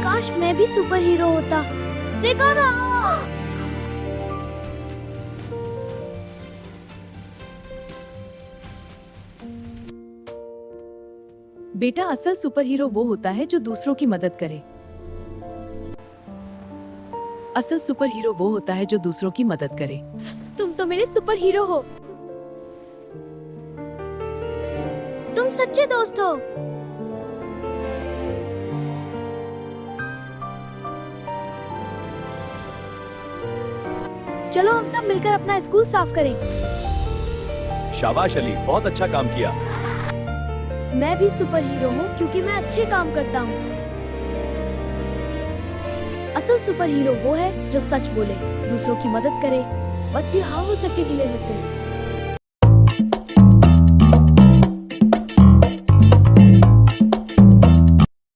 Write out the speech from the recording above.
काश मैं भी सुपर हीरो होता। देखो ना। बेटा, असल सुपर हीरो वो होता है जो दूसरों की मदद करे। असल सुपर हीरो वो होता है जो दूसरों की मदद करे। तुम तो मेरे सुपर हीरो हो। तुम सच्चे दोस्त हो। चलो हम सब मिलकर अपना स्कूल साफ करें। शाबाश अली, बहुत अच्छा काम किया। मैं भी सुपर हीरो हूँ क्योंकि मैं अच्छे काम करता हूँ। असल सुपर हीरो वो है जो सच बोले, दूसरों की मदद करे, बत्ती हाँ हो सके गिले होते।